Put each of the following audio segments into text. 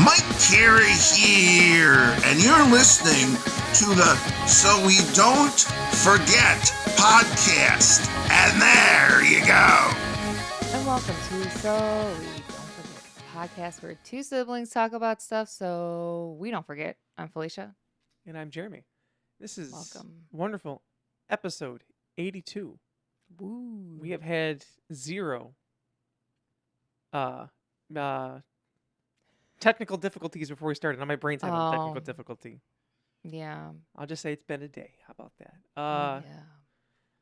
Mike Carey here, and you're listening to the So We Don't Forget podcast. And there you go. And welcome to So We Don't Forget, a podcast where two siblings talk about stuff so we don't forget. I'm Felicia. And I'm Jeremy. This is Welcome. wonderful episode 82. Woo. We have had zero technical difficulties before we started. Now my brain's having technical difficulty. Yeah. I'll just say it's been a day. How about that? Yeah.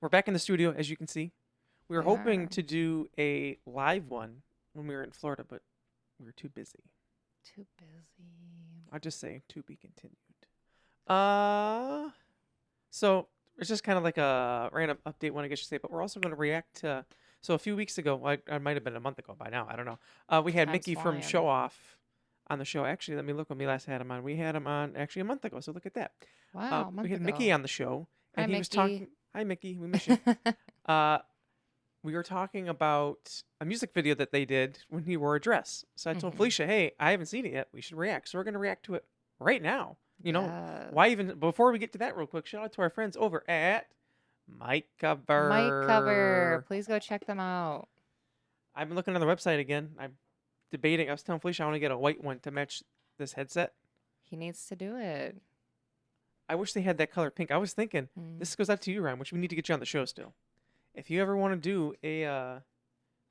We're back in the studio, as you can see. We were We hoping are. to do a live one when we were in Florida, but we were too busy. Too busy. I'll just say to be continued. So it's just kind of like a random update one, I guess you say, but we're also going to react to. So a few weeks ago, I might have been a month ago by now. I don't know. We had Time's Mickey from flying. Showoff on the show. Actually, let me look when we last had him on. We had him on actually a month ago. So look at that. Wow. We had Mickey on the show, and Hi, he was Mickey. talking. Hi, Mickey. We miss you. We were talking about a music video that they did when he wore a dress. So I told Mhm. Felicia, hey, I haven't seen it yet. We should react. So we're going to react to it right now. You know, Yes. why even, before we get to that real quick, shout out to our friends over at Mic Cover. Mic Cover. Please go check them out. I've been looking on the website again. I'm debating. I was telling Felicia I want to get a white one to match this headset. He needs to do it. I wish they had that color pink. I was thinking, Mm. this goes out to you, Ryan, which we need to get you on the show still. If you ever want to do a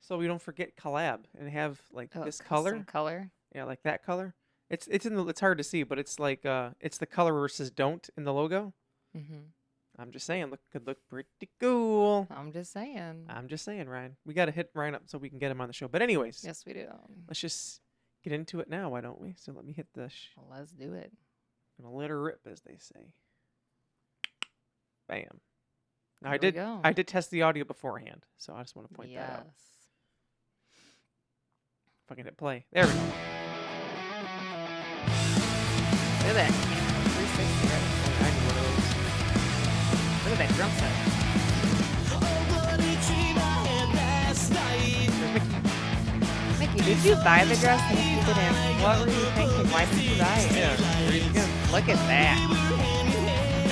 So We Don't Forget collab and have like Oh, this custom color, color. yeah, like that color. It's it's hard to see, but it's like it's the color where it says "don't" in the logo. Mm-hmm. I'm just saying, could look pretty cool. I'm just saying. I'm just saying, Ryan. We got to hit Ryan up so we can get him on the show. But anyways, Yes, we do. let's just get into it now, why don't we? So let me hit the Let's do it. gonna let her rip, as they say. Bam. Now Here we go. I did test the audio beforehand, so I just want to point that out. Yes. If I can hit play. There we go. Look at that. 360, right? I need one of those. Look at that drum set. There's Mickey. Mickey, did you buy the dress? And if you didn't, what were you thinking? Why did you buy it? Yeah, there you go. Look at that.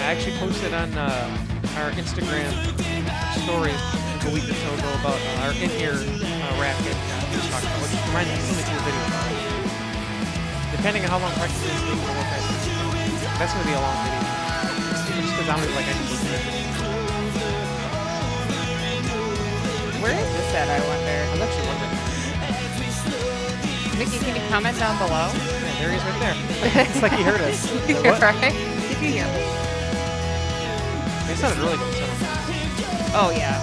I actually posted on our Instagram stories like a week or so ago about our in-ear racket. We were talking about, which reminds me of something to the video. Depending on how long practice is, we'll look at it. That's going to be a long video. Just because I'm like, I can look at it. Where is this at, I wonder? I'm actually wondering. Mickey, can you comment down below? Yeah, there he is right there. It's like he heard us. You're What? right. Did you hear me? It sounded really good. Oh, yeah.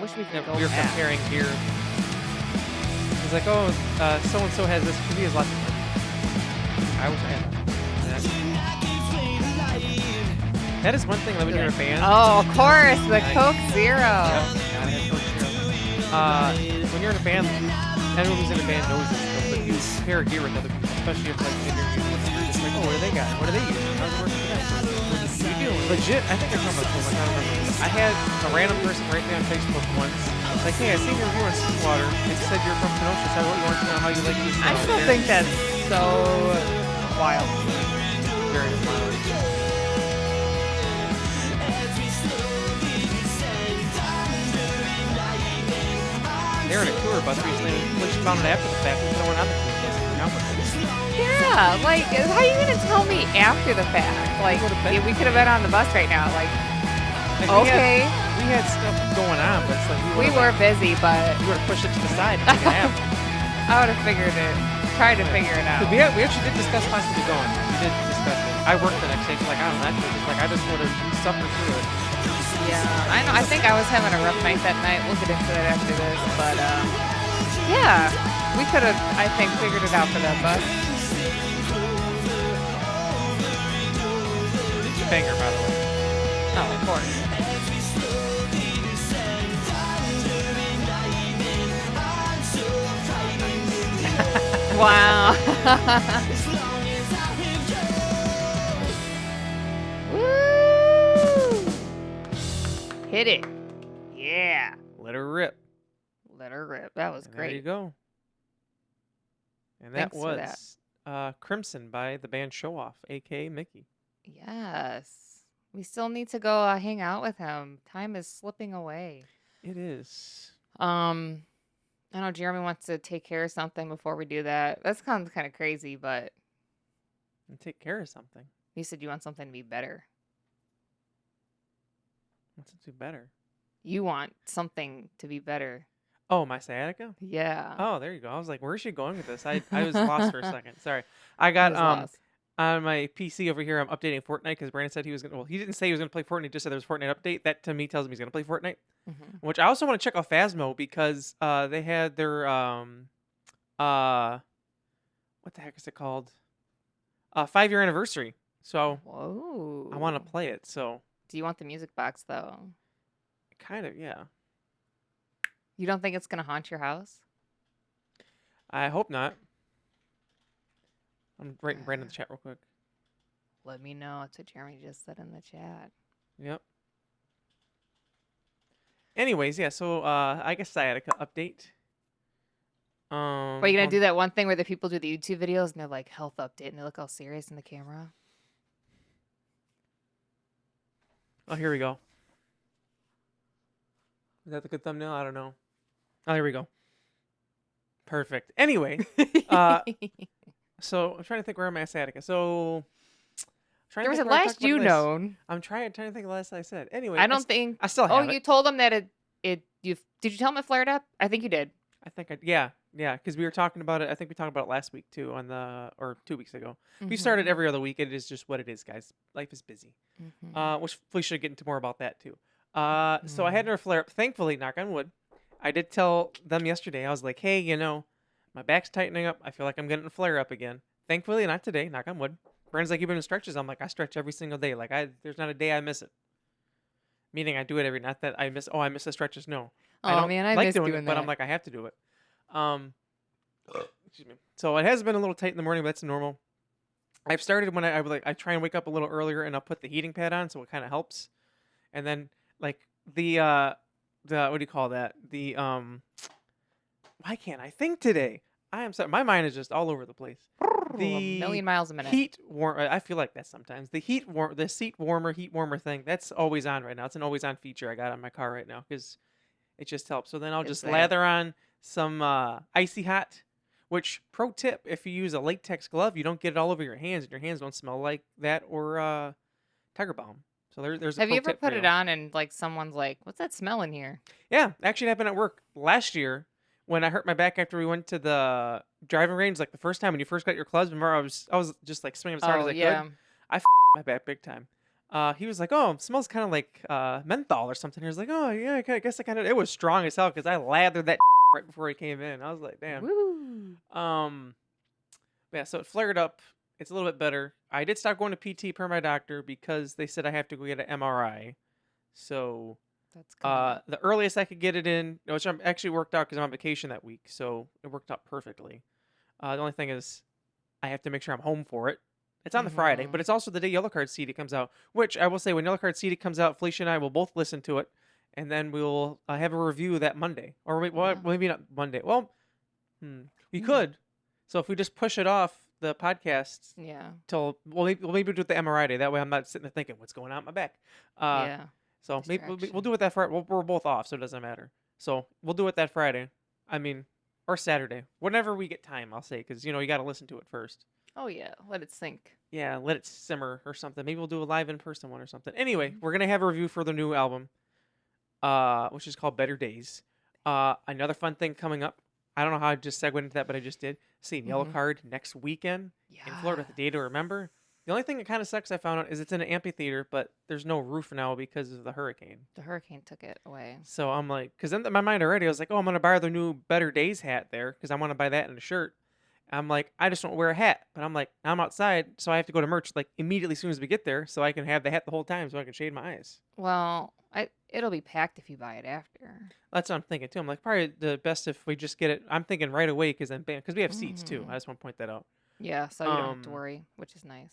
Wish we could go We were back. comparing gear. He's like, oh, so-and-so has this, because he has lots of them. I wish I had that. That is one thing that when you're in a band. Oh, of course, the Nice. Coke Zero. Gotta have Coke Zero. When you're in a band, everyone who's in a band knows this stuff, but you pair gear with other people, especially if like in your music, you're just like, oh, what do they got? What do they use? How's it working for them? What do you do? Legit, I think I talked about this one. I don't remember. I had a random person write me on Facebook once. Like, hey, I seen your review on Seawater. It said you're from Kenosha, so I really want to know how you like this. I still think that's so wild. Very wild. They were in a tour bus recently, which found it after the fact. We could have went on the tour bus and hung out with them. Yeah, like, how are you going to tell me after the fact? Like, Go to bed. yeah, we could have been on the bus right now. Like, Like, okay, we had stuff going on, but it's like we were busy, but You were to push it to the side and make it happen. I would have figured it, tried to figure it out. We actually did discuss possibly going. We did discuss it. I worked the next day, so like, I don't know, that's like, I just would have suffered through it. Yeah, I know. I think I was having a rough night that night. We'll get into that after this, but yeah, we could have, I think, figured it out for that bus. Banger, by the way. Oh, of course. Wow. Woo! Hit it. Yeah. Let her rip. Let her rip. That was And there you great. go. And that Thanks for that. was Crimson by the band Showoff, a.k.a. Mickey. Yes. We still need to go hang out with him. Time is slipping away. It is. I know Jeremy wants to take care of something before we do that. That sounds kind of crazy, but And take care of something. you said you want something to be better. What's it do better? You want something to be better. Oh, my sciatica? Yeah. Oh, there you go. I was like, where's she going with this? I was lost for a second. Sorry. I I got was lost. on my PC over here, I'm updating Fortnite because Brandon said he was gonna. Well, he didn't say he was gonna play Fortnite. Just said there was a Fortnite update. That to me tells me he's gonna play Fortnite. Mhm. Which I also want to check out Phasmo because they had their what the heck is it called? 5-year anniversary. So Whoa. I want to play it. So Do you want the music box though? kind of, yeah. You don't think it's gonna haunt your house? I hope not. I'm writing Brandon in the chat real quick. Let me know. That's what Jeremy just said in the chat. Yep. Anyways, yeah. So I guess sciatica update. But you gonna hold- do that one thing where the people do the YouTube videos and they're like health update and they look all serious in the camera? Oh, here we go. Is that the good thumbnail? I don't know. Oh, here we go. Perfect. Anyway, so I'm trying to think where I'm at sciatica. So There was a last you known. I'm trying to think of the last I said. Anyway, I don't think. I still Oh, have you it. told them that did you tell them it flared up? I think you did. I think yeah, because we were talking about it. I think we talked about it last week too, or 2 weeks ago. We started every other week. It is just what it is, guys. Life is busy. Which Felicia should get into more about that too. So I had a flare up. Thankfully, knock on wood, I did tell them yesterday. I was like, hey, my back's tightening up. I feel like I'm getting a flare up again. Thankfully, not today. Knock on wood. Brandon's like, you've been in stretches. I'm like, I stretch every single day. Like there's not a day I miss it. Meaning I do it every. Not that I miss. Oh, I miss the stretches. No. I Oh don't man, I like miss doing doing it, but I'm that. like, I have to do it. Excuse me. So it has been a little tight in the morning, but that's normal. I've started when I try and wake up a little earlier and I'll put the heating pad on, so it kind of helps. And then like the what do you call that? The why can't I think today? I am sorry. My mind is just all over the place. A million miles a minute. Heat warm. I feel like that sometimes. The heat warmer thing. That's always on right now. It's an always on feature I got on my car right now because it just helps. So then I'll Is just that- lather on some icy hot. Which pro tip: if you use a latex glove, you don't get it all over your hands, and your hands don't smell like that or Tiger Balm. So there's a Have pro you ever tip for put it on and like someone's like, "What's that smell in here?" Yeah, actually it happened at work last year when I hurt my back after we went to the driving range. Like the first time when you first got your clubs, remember I was just like swinging as hard as I could. I my back big time. He was like, "Oh, it smells kind of like menthol or something." He was like, "Oh yeah, I guess I kind of." It was strong as hell because I lathered that right before he came in. I was like, "Damn." Woo. Yeah. So it flared up. It's a little bit better. I did stop going to PT per my doctor because they said I have to go get an MRI. So That's good. the earliest I could get it in, which I'm actually worked out because I'm on vacation that week, so it worked out perfectly. The only thing is, I have to make sure I'm home for it. It's on the Friday, but it's also the day Yellow Card CD comes out. Which I will say, when Yellow Card CD comes out, Felicia and I will both listen to it, and then we'll have a review that Monday, or maybe not Monday. Well, we could. So if we just push it off the podcast Yeah. till we'll maybe do it the MRI day. That way I'm not sitting there thinking what's going on in my back. Yeah. So maybe we'll Distraction. do it that Friday. We're both off, so it doesn't matter. So we'll do it that Friday. I mean, or Saturday, whenever we get time. I'll say because you got to listen to it first. Oh yeah. Let it sink. Yeah, let it simmer or something. Maybe we'll do a live in person one or something. Anyway, we're gonna have a review for the new album, which is called Better Days. Another fun thing coming up. I don't know how I just segued into that, but I just did. Seeing Yellow Card next weekend in Florida with the day to remember. The only thing that kind of sucks I found out is it's in an amphitheater, but there's no roof now because of the hurricane. The hurricane took it away. So I'm like, because in my mind already, I was like, oh, I'm going to buy the new Better Days hat there because I want to buy that and a shirt. I'm like, I just don't wear a hat. But I'm like, I'm outside, so I have to go to merch like immediately as soon as we get there so I can have the hat the whole time so I can shade my eyes. Well, it'll be packed if you buy it after. That's what I'm thinking too. I'm like, probably the best if we just get it. I'm thinking right away because we have seats too. I just want to point that out. Yeah, so you don't have to worry, which is nice.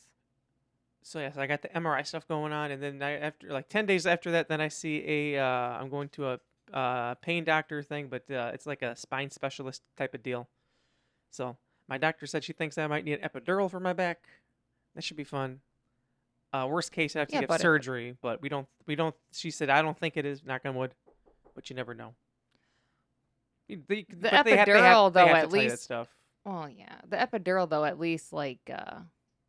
So yeah, so I got the MRI stuff going on, and then after like 10 days after that, then I see I'm going to a pain doctor thing, but it's like a spine specialist type of deal. So My doctor said she thinks I might need an epidural for my back. That should be fun. Worst case, I have to Yeah, get but surgery, but we don't. She said I don't think it is. Knock on wood, but you never know. The But epidural, they though, have at to tell you that least. stuff. Oh yeah, the epidural though, at least like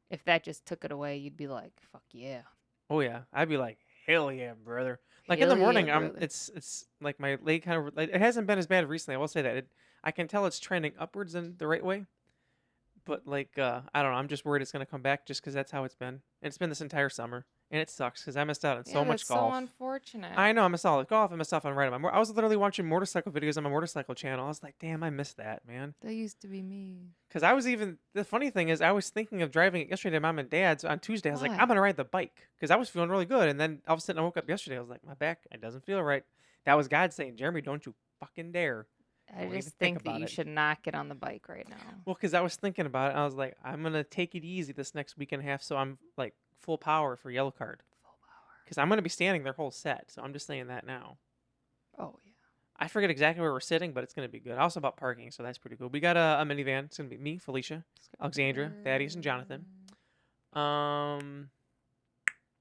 if that just took it away, you'd be like, fuck yeah. Oh yeah, I'd be like, hell yeah, brother. Like in Hell the yeah, morning, brother. it's like my leg kind of. Like, it hasn't been as bad recently. I will say that. I can tell it's trending upwards in the right way. But like, I don't know. I'm just worried it's gonna come back just because that's how it's been. And it's been this entire summer, and it sucks because I missed out on Yeah, so much that's golf. so unfortunate. I know I missed out on golf. I missed out on riding. I was literally watching motorcycle videos on my motorcycle channel. I was like, damn, I missed that, man. That used to be me. Because I was even the funny thing is I was thinking of driving it yesterday to Mom and Dad's on Tuesday. I was like, Why? I'm gonna ride the bike because I was feeling really good. And then all of a sudden I woke up yesterday. I was like, my back, it doesn't feel right. That was God saying, Jeremy, don't you fucking dare. I Don't just even think think that about you it. should not get on the bike right now. Well, because I was thinking about it. I was like, I'm gonna take it easy this next week and a half, so I'm like full power for yellow card. Full power. Because I'm gonna be standing their whole set. So I'm just saying that now. Oh yeah. I forget exactly where we're sitting, but it's gonna be good. Also about parking, so that's pretty cool. We got a minivan. It's gonna be me, Felicia, Alexandra, Thaddeus, and Jonathan.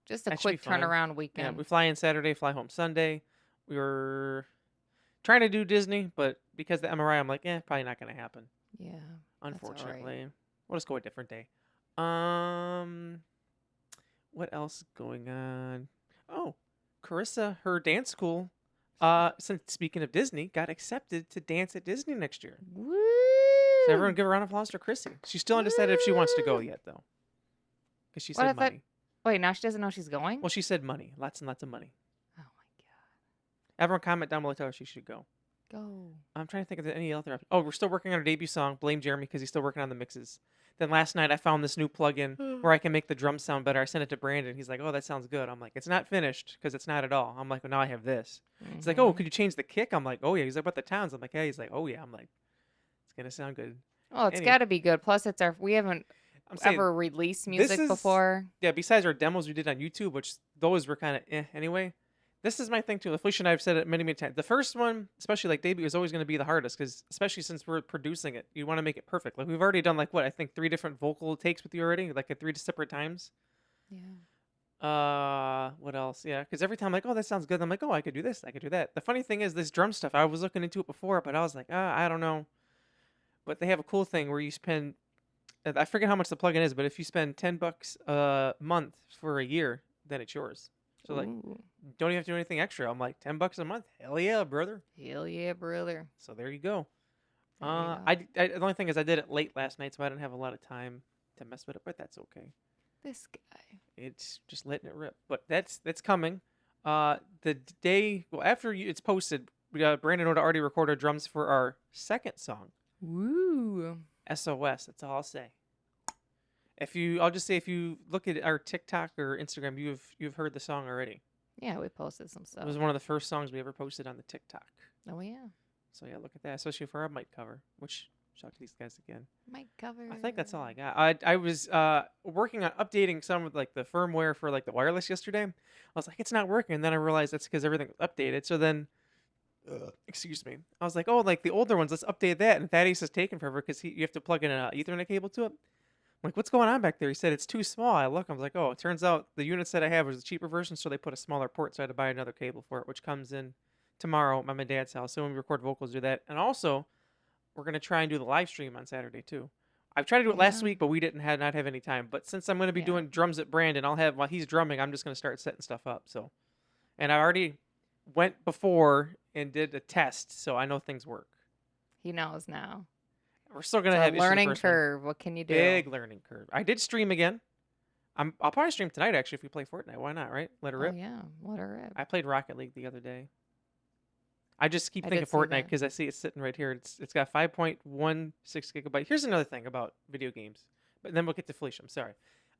Just a That should be quick fun. turnaround Yeah, weekend. we fly in Saturday, fly home Sunday. We were trying to do Disney, but because of the MRI, I'm like, probably not gonna happen. Yeah. Unfortunately, we'll just go a different day. What else is going on? Oh, Carissa, her dance school. Since speaking of Disney, got accepted to dance at Disney next year. Woo! So everyone give a round of applause for Chrissy. She's still undecided if she wants to go yet, though, because she What, I said thought- money. Wait, now she doesn't know she's going? Well, she said money, lots and lots of money. Oh my god. Everyone comment down below, tell her she should go. Go. I'm trying to think of any other. Oh, we're still working on our debut song. Blame Jeremy because he's still working on the mixes. Then last night I found this new plugin where I can make the drums sound better. I sent it to Brandon. He's like, "Oh, that sounds good." I'm like, "It's not finished because it's not at all." I'm like, "Well, now I have this." He's like, "Oh, could you change the kick?" I'm like, "Oh yeah." He's like, "About the towns?" I'm like, "Yeah." He's like, "Oh yeah." I'm like, "It's gonna sound good." Oh, it's Anyway. got to be good. Plus, we haven't I'm saying, ever released music is- before. yeah. Besides our demos we did on YouTube, which those were kind of anyway. This is my thing too. Felicia and I have said it many, many times. The first one, especially like debut, is always going to be the hardest because, especially since we're producing it, you want to make it perfect. Like we've already done like what I think 3 different vocal takes with you already, like at 3 separate times. Yeah. What else? Yeah, because every time like, oh, that sounds good. I'm like, oh, I could do this. I could do that. The funny thing is this drum stuff. I was looking into it before, but I was like, I don't know. But they have a cool thing where you spend. I forget how much the plugin is, but if you spend $10 a month for a year, then it's yours. So like, Ooh. don't even have to do anything extra. I'm like, $10 a month. Hell yeah, brother. Hell yeah, brother. So there you go. There you go. The only thing is I did it late last night, so I didn't have a lot of time to mess with it, but that's okay. This guy. It's just letting it rip. But that's coming. The day after it's posted, Brandon would already recorded drums for our second song, Woo. SOS. That's all I'll say. I'll just say if you look at our TikTok or Instagram, you've heard the song already. Yeah, we posted some stuff. It was one of the first songs we ever posted on the TikTok. Oh yeah. So yeah, look at that, especially for our mic cover. Which shout out to these guys again. Mic cover. I think that's all I got. I was working on updating some of like the firmware for like the wireless yesterday. I was like, it's not working, and then I realized that's because everything was updated. So then, excuse me, I was like, oh, like the older ones, let's update that. And Thaddeus is taking forever because you have to plug in an Ethernet cable to it. I'm like, what's going on back there? He said it's too small. I was like, oh, it turns out the units that I have was the cheaper version, so they put a smaller port, so I had to buy another cable for it, which comes in tomorrow at my dad's house. So when we record vocals, do that. And also, we're gonna try and do the live stream on Saturday too. I've tried to do it last week, but we not have any time. But since I'm gonna be doing drums at Brandon, while he's drumming, I'm just gonna start setting stuff up. So, and I already went before and did a test, so I know things work. He knows now. We're still gonna It's a have issues the learning first one. curve. What can you do? Big learning curve. I did stream again. I'll probably stream tonight actually if we play Fortnite. Why not, right? Let it rip. Oh yeah, let her rip. I played Rocket League the other day. I just keep I thinking did see Fortnite that. because I see it sitting right here. It's got 5.16 gigabyte. Here's another thing about video games, but then we'll get to Felicia. I'm sorry.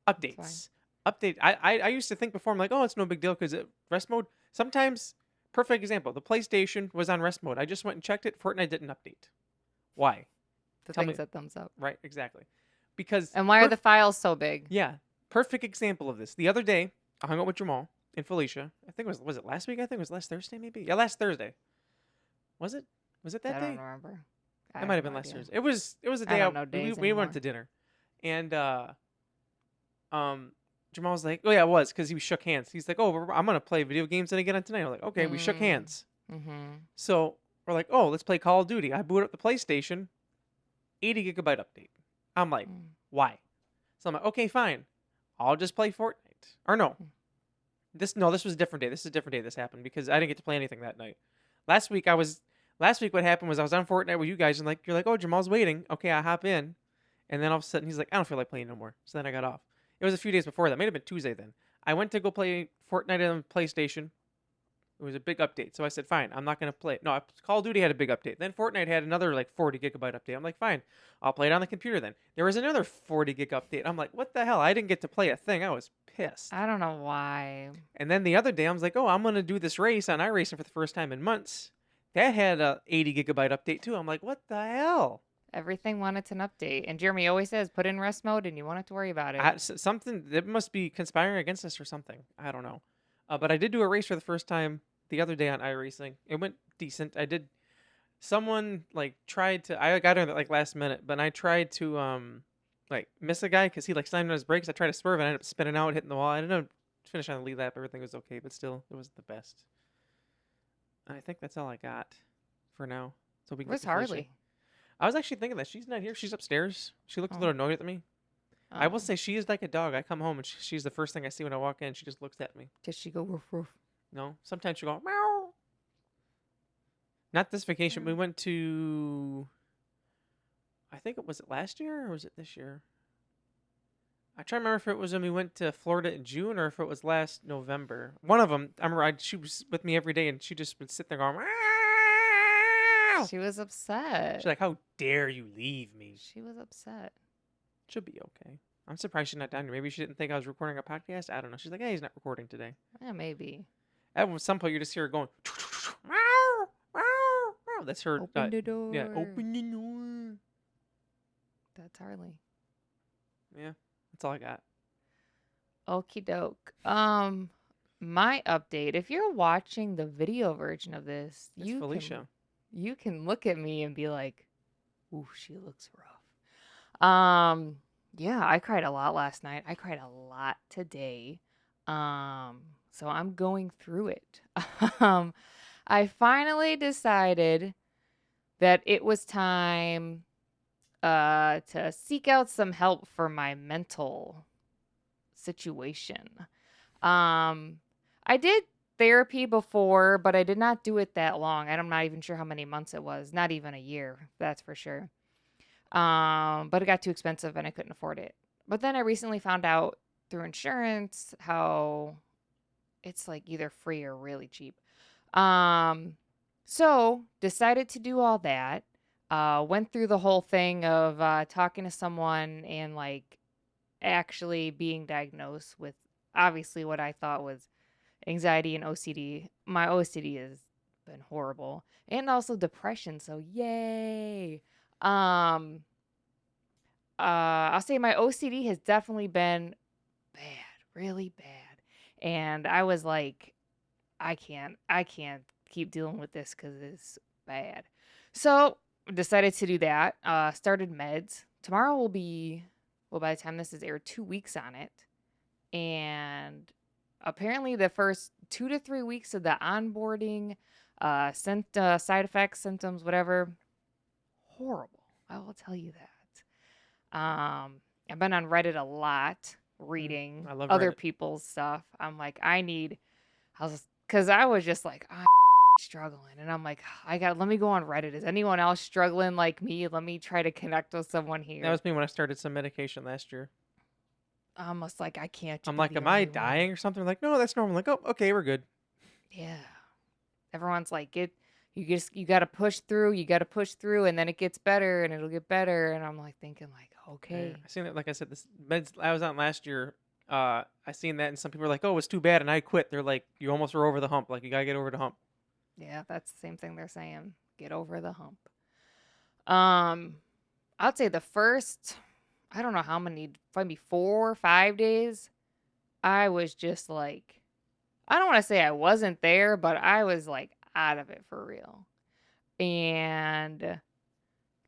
Updates. Update. I used to think before I'm like, oh, it's no big deal because rest mode. Sometimes, perfect example. The PlayStation was on rest mode. I just went and checked it. Fortnite didn't update. Why? The Tell things me- that thumbs up. Right. Exactly. Because And why are the files so big? yeah, perfect example of this. The other day, I hung out with Jamal and Felicia. I think was it last week? I think it was last Thursday, maybe. Yeah, last Thursday. Was it? Was it that I day? don't remember. It might have been last Thursday. It was the day don't know days we went anymore. to dinner, and Jamal was like, oh yeah, it was because he shook hands. He's like, oh, I'm gonna play video games again tonight. I'm like, okay, we shook hands. Mm-hmm. So we're like, oh, let's play Call of Duty. I boot up the PlayStation, 80 gigabyte update. I'm like, why? So I'm like, okay, fine. I'll just play Fortnite. Or no. This was a different day. This is a different day this happened because I didn't get to play anything that night. Last week what happened was I was on Fortnite with you guys and you're like, oh, Jamal's waiting. Okay, I hop in. And then all of a sudden he's like, I don't feel like playing no more. So then I got off. It was a few days before that. It might have been Tuesday then. I went to go play Fortnite on PlayStation. It was a big update. So I said, fine, I'm not going to play it. No, Call of Duty had a big update. Then Fortnite had another 40 gigabyte update. I'm like, fine, I'll play it on the computer then. There was another 40 gig update. I'm like, what the hell? I didn't get to play a thing. I was pissed. I don't know why. And then the other day, I was like, oh, I'm going to do this race on iRacing for the first time in months. That had a 80 gigabyte update too. I'm like, what the hell? Everything wanted an update. And Jeremy always says, put in rest mode and you won't have to worry about it. Something that must be conspiring against us or something. I don't know. But I did do a race for the first time the other day on iRacing. It went decent. Someone tried to, I got in last minute, but I tried to miss a guy because he slammed on his brakes. I tried to swerve and I ended up spinning out, hitting the wall. I ended up finishing on the lead lap. Everything was okay, but still, it wasn't the best. I think that's all I got for now. So we can. Where's Harley? I was actually thinking that she's not here. She's upstairs. She looked a little annoyed at me. I will say she is like a dog. I come home and she's the first thing I see when I walk in. She just looks at me. Does she go woof woof? No. Sometimes she'll go meow. Not this vacation. We went to, I think was it last year or was it this year? I try to remember if it was when we went to Florida in June or if it was last November. One of them, I remember she was with me every day and she just would sit there going, meow. She was upset. She's like, how dare you leave me? She was upset. She'll be okay. I'm surprised she's not down here. Maybe she didn't think I was recording a podcast. I don't know. She's like, hey, he's not recording today. Yeah, maybe. At some point, you just hear her going, meow, meow, meow. That's her. Open the door. Yeah, open the door. That's Harley. Yeah, that's all I got. Okie doke. My update. If you're watching the video version of this, It's Felicia. You can look at me and be like, "Ooh, she looks rough." Yeah, I cried a lot last night. I cried a lot today. So I'm going through it. I finally decided that it was time to seek out some help for my mental situation. I did therapy before, but I did not do it that long. I'm not even sure how many months it was. Not even a year, that's for sure. But it got too expensive and I couldn't afford it. But then I recently found out through insurance how it's either free or really cheap. So decided to do all that. Went through the whole thing of talking to someone and actually being diagnosed with obviously what I thought was anxiety and OCD. My OCD has been horrible. And also depression, so yay. I'll say my OCD has definitely been bad, really bad. And I was like, I can't keep dealing with this because it's bad. So decided to do that. Started meds. Tomorrow will be, by the time this is aired, 2 weeks on it. And apparently the first 2 to 3 weeks of the onboarding, side effects, symptoms, whatever, horrible. I will tell you that. I've been on Reddit a lot, reading I love other Reddit. people's stuff. I'm like, because I was just like, I'm struggling. And I'm like, let me go on Reddit. Is anyone else struggling like me? Let me try to connect with someone here. That was me when I started some medication last year. Almost like I can't. I'm like, am I dying or something? Like, no, that's normal. Like, oh, okay, we're good. Yeah. Everyone's like, you got to push through. You got to push through, and then it gets better, and it'll get better. And I'm thinking, okay. Yeah, I seen that. Like I said, this meds I was on last year. I seen that, and some people were like, "Oh, it's too bad," and I quit. They're like, "You almost were over the hump. Like, you gotta get over the hump." Yeah, that's the same thing they're saying. Get over the hump. I'd say the first, I don't know how many, maybe 4 or 5 days, I was just I don't want to say I wasn't there, but I was out of it for real. And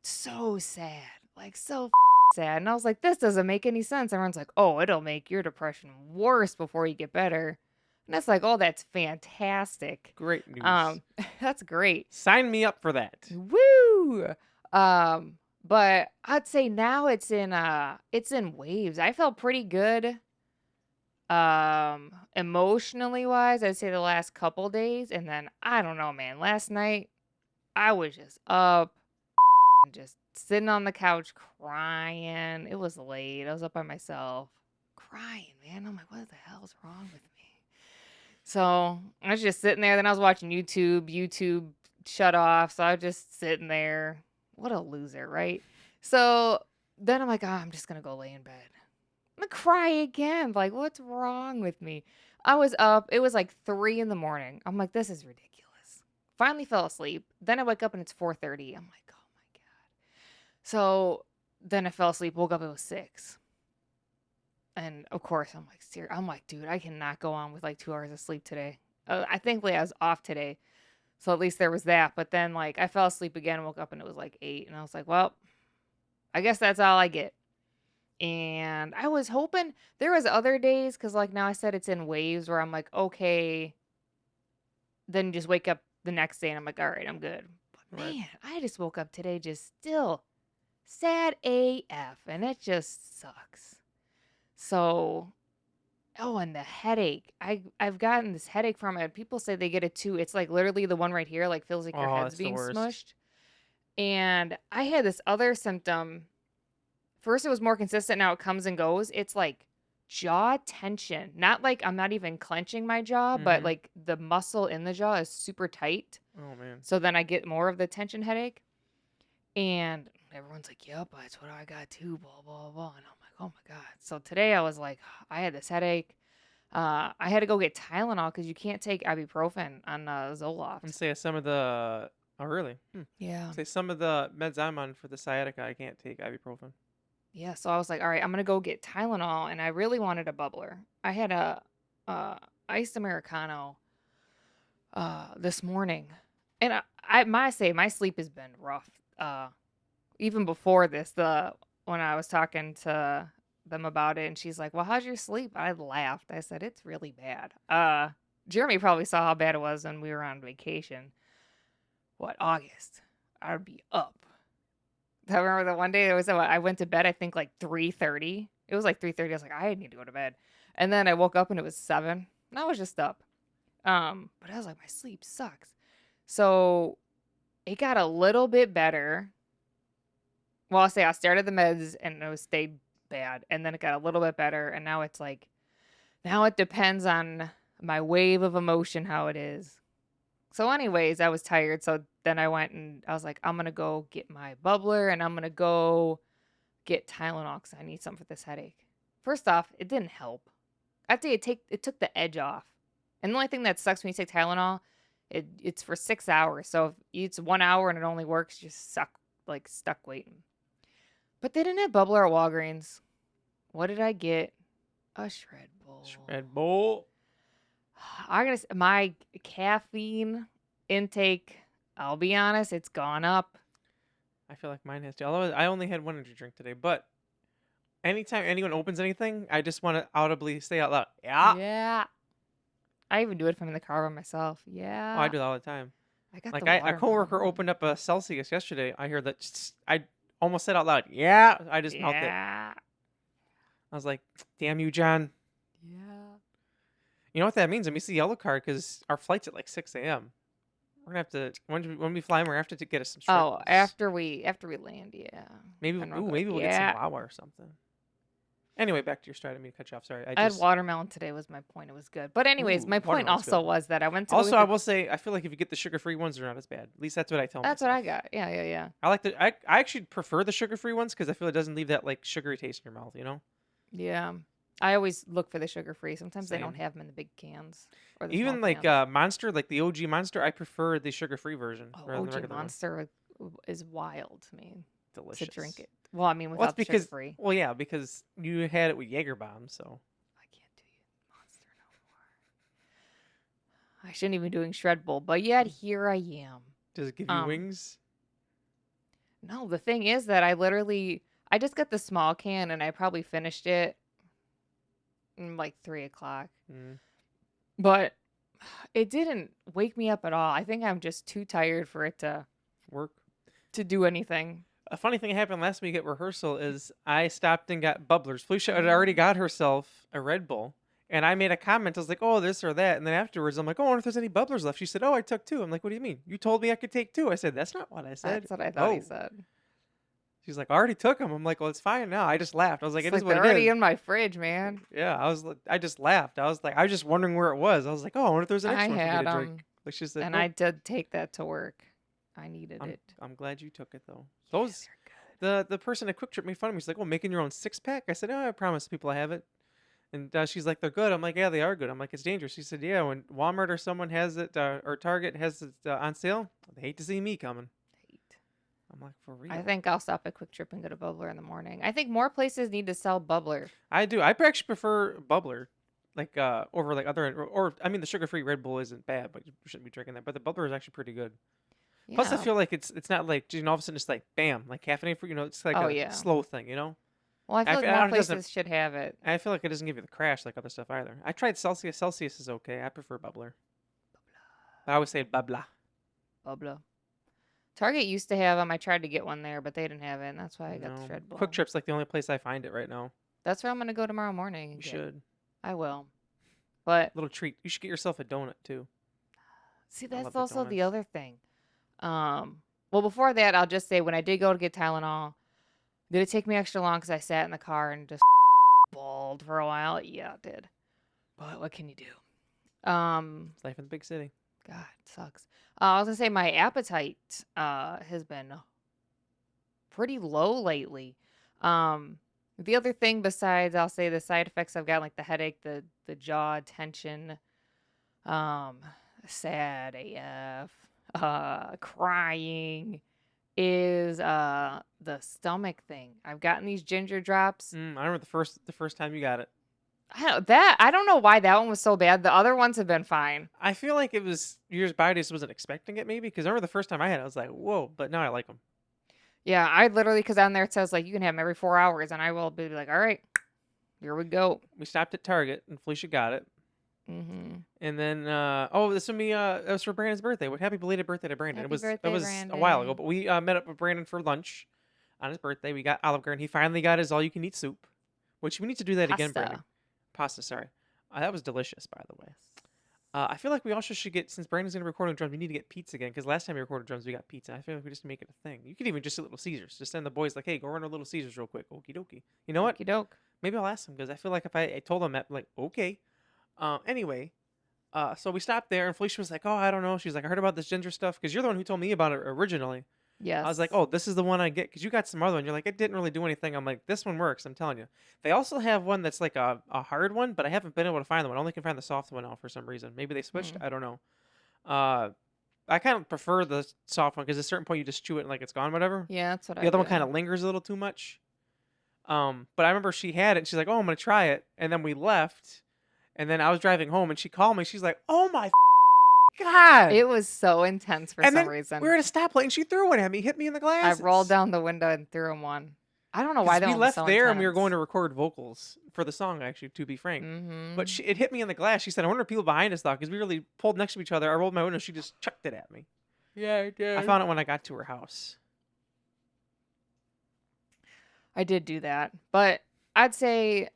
so sad, like so sad. And I was like, this doesn't make any sense. Everyone's like, oh, it'll make your depression worse before you get better. And it's like, oh, that's fantastic. Great news. That's great. Sign me up for that. Woo! But I'd say now it's in waves. I felt pretty good. Emotionally wise, I'd say the last couple days, and then I don't know, man. Last night I was just up and just sitting on the couch crying. It was late. I was up by myself crying, man. I'm like, what the hell's wrong with me? So I was just sitting there. Then I was watching YouTube. YouTube shut off. So I was just sitting there. What a loser, right? So then I'm like, oh, I'm just going to go lay in bed. I'm going to cry again. Like, what's wrong with me? I was up. It was like 3 in the morning. I'm like, this is ridiculous. Finally fell asleep. Then I wake up and it's 4:30. I'm like, oh my God. So then I fell asleep. Woke up. It was 6. And of course, I'm like, dude, I cannot go on with like 2 hours of sleep today. I think I was off today. So at least there was that. But then like I fell asleep again, woke up and it was like 8. And I was like, well, I guess that's all I get. And I was hoping there was other days because like now I said it's in waves where I'm like, okay. Then just wake up the next day and I'm like, all right, I'm good. But man, I just woke up today just still sad AF. And it just sucks. So, oh, and the headache. I've gotten this headache from it. People say they get it too. It's like literally the one right here, like feels like your Oh, head's that's the being worst. smushed. And I had this other symptom. First, it was more consistent. Now it comes and goes. It's like jaw tension. Not like I'm not even clenching my jaw, but Mhm. like the muscle in the jaw is super tight. Oh man. So then I get more of the tension headache. And everyone's like, yep, that's what I got too, blah, blah, blah. And I'm like, oh my God. So today I was like, I had this headache. I had to go get Tylenol because you can't take ibuprofen on Zoloft. And say some of the. Oh really? Yeah. Say some of the meds I'm on for the sciatica, I can't take ibuprofen. Yeah. So I was like, all right, I'm going to go get Tylenol. And I really wanted a bubbler. I had a iced Americano this morning. And I say my sleep has been rough. Even before this, when I was talking to them about it, and she's like, well, how's your sleep? I laughed. I said, it's really bad. Jeremy probably saw how bad it was when we were on vacation. What, August? I would be up. I remember the one day I went to bed, I think like 3:30. It was like 3:30. I was like, I need to go to bed. And then I woke up and it was 7. And I was just up. But I was like, my sleep sucks. So it got a little bit better. Well, I'll say I started the meds and it stayed bad. And then it got a little bit better. And now it's like, now it depends on my wave of emotion, how it is. So anyways, I was tired. So then I went and I was like, I'm going to go get my bubbler and I'm going to go get Tylenol because I need something for this headache. First off, it didn't help. After it took the edge off. And the only thing that sucks when you take Tylenol, it's for 6 hours. So if it's 1 hour and it only works, you're stuck waiting. But they didn't have bubbler at Walgreens. What did I get? A Shred Bowl. Shred Bowl. My caffeine intake, I'll be honest, it's gone up. I feel like mine has too. Although I only had one energy drink today, but anytime anyone opens anything, I just want to audibly say out loud, yeah. Yeah. I even do it if I'm in the car by myself. Yeah. Oh, I do that all the time. I got Like the a watermelon coworker one. opened up a Celsius yesterday. I heard that. I almost said out loud, yeah. I just mouthed it. Yeah. I was like, damn you, John. Yeah. You know what that means? I missed the yellow card because our flight's at like 6 a.m. We're gonna have to when we fly, we're gonna have to get us some. Oh, Shred after we land, yeah. maybe And we'll maybe go- we'll yeah. get some Wawa or something. Anyway, back to your story. I didn't mean to cut you off. Sorry. I had watermelon today. Was my point. It was good. But anyways, Ooh, my point watermelon's also good. was that I went to Also, I will say, I feel like if you get the sugar-free ones, they're not as bad. At least that's what I tell That's what myself. I got. Yeah. I like the. I actually prefer the sugar-free ones because I feel it doesn't leave that like sugary taste in your mouth. You know. Yeah. I always look for the sugar-free. Sometimes they don't Same. have them in the big cans. Or the Even small like cans. Monster, like the OG Monster, I prefer the sugar-free version Oh, rather than the OG regular one. Monster is wild to me Delicious. to drink it. Well, I mean, Well, without it's the because sugar-free. well, yeah, because you had it with Jaeger Bomb, so I can't do Monster no more. I shouldn't even be doing Shred Bowl, but yet here I am. does it give you wings? No, the thing is that I just got the small can and I probably finished it like 3 o'clock. Mm. But it didn't wake me up at all. I think I'm just too tired for it Work. to do anything. A funny thing happened last week at rehearsal is I stopped and got bubblers. Felicia had already got herself a Red Bull. And I made a comment. I was like, oh, this or that. And then afterwards, I'm like, oh, I wonder if there's any bubblers left. She said, oh, I took 2. I'm like, what do you mean? You told me I could take 2. I said, that's not what I said. That's what I thought he Oh. said. She's like, I already took them. I'm like, well, it's fine now. I just laughed. I was like, It's it is like what they're it already is. in my fridge, man. Yeah, I just laughed. I was just wondering where it was. I was like, oh, I wonder if there's an I extra one for me had to drink. Like she said, and nope. I did take that to work. I needed it. I'm glad you took it though. Those the person at Quick Trip made fun of me. She's like, "Oh, making your own 6-pack?" I said, "Oh, I promise people I have it." And she's like, "They're good." I'm like, "Yeah, they are good." I'm like, "It's dangerous." She said, "Yeah, when Walmart or someone has it or Target has it on sale, they hate to see me coming." I'm like, "For real?" I think I'll stop at Quick Trip and get a bubbler in the morning. I think more places need to sell bubbler. I do. I actually prefer bubbler, like over like other or I mean the sugar-free Red Bull isn't bad, but you shouldn't be drinking that. But the bubbler is actually pretty good. Yeah. Plus, I feel like it's not like all of a sudden it's like bam, like caffeine for it's like a slow thing, you know. Well, I feel like I more it doesn't- places should have it. I feel like it doesn't give you the crash like other stuff either. I tried Celsius. Celsius is okay. I prefer bubbler. I always say bubbler. Bubbler. Target used to have them. I tried to get one there, but they didn't have it, and that's why I got the Red Bull. Quick Trip's like the only place I find it right now. That's where I'm gonna go tomorrow morning. You should. I will. But little treat. You should get yourself a donut too. see, that's also the other thing. Well, before that, I'll just say when I did go to get Tylenol, did it take me extra long because I sat in the car and just bawled for a while? Yeah, it did. But what can you do? It's life in the big city. God, it sucks. I was gonna say my appetite has been pretty low lately. The other thing besides, I'll say the side effects I've got, like the headache, the jaw tension, sad AF, crying, is the stomach thing. I've gotten these ginger drops. I remember the first time you got it. I don't know why that one was so bad. The other ones have been fine. I feel like it was your body just wasn't expecting it maybe because I remember the first time I had it, I was like, whoa, but now I like them. Yeah, I literally, because on there it says like you can have them every 4 hours, and I will be like, all right, here we go. We stopped at Target and Felicia got it. Mm-hmm. And then this would be it was for Brandon's birthday. What happy belated birthday to Brandon. Happy It birthday, was Brandon. a while ago, but we met up with Brandon for lunch on his birthday. We got Olive Garden. He finally got his all you can eat soup, which we need to do that again, Brandon. Pasta, sorry. That was delicious, by the way. I feel like we also should get, since Brandon's going to record on drums, we need to get pizza again, because last time we recorded drums, we got pizza. I feel like we just make it a thing. You could even just do Little Caesars. Just send the boys like, hey, go run to Little Caesars real quick. Okie dokie. You know what? Okie doke. Maybe I'll ask them, because I feel like if I told them that, like, okay. Anyway, so we stopped there, and Felicia was like, oh, I don't know. She's like, I heard about this ginger stuff, because you're the one who told me about it originally. Yes. I was like, oh, this is the one I get, because you got some other one. You're like, it didn't really do anything. I'm like, this one works, I'm telling you. They also have one that's like a hard one, but I haven't been able to find the one. I only can find the soft one now for some reason. Maybe they switched. I don't know. I kind of prefer the soft one, because at a certain point you just chew it and like it's gone, whatever. Yeah, that's what I The other one do. kind of lingers a little too much. But I remember she had it, and she's like, oh, I'm going to try it. And then we left, and then I was driving home, and she called me. She's like, oh, my God. It was so intense for some reason. We were at a stoplight, and she threw one at me, hit me in the glasses. I rolled down the window and threw him one. I don't know why that we one left was so there, and we were intense. going to record vocals for the song, actually, to be frank. Mm-hmm. But it hit me in the glass. She said, I wonder if people behind us thought, because we really pulled next to each other. I rolled my window. She just chucked it at me. Yeah, I did. I found it when I got to her house. I did do that. But I'd say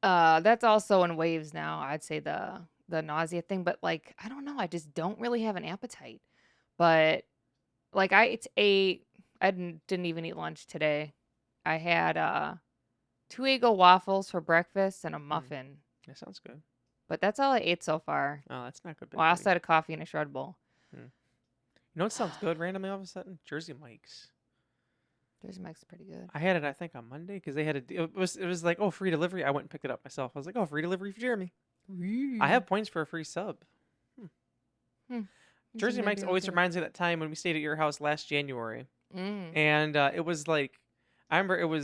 that's also in waves now. I'd say the nausea thing. But, like, I don't know. I just don't really have an appetite. But, like, I didn't even eat lunch today. I had 2 Eggo waffles for breakfast and a muffin. That sounds good. But that's all I ate so far. Oh, that's not good. Well, I also had a coffee and a shred bowl. You know what sounds good randomly all of a sudden? Jersey Mike's. Jersey Mike's pretty good. I had it, I think, on Monday, because they had it was like, oh, free delivery. I went and picked it up myself. I was like, oh, free delivery for Jeremy. I have points for a free sub. Jersey Mike's always reminds me of that time when we stayed at your house last January. And it was like, I remember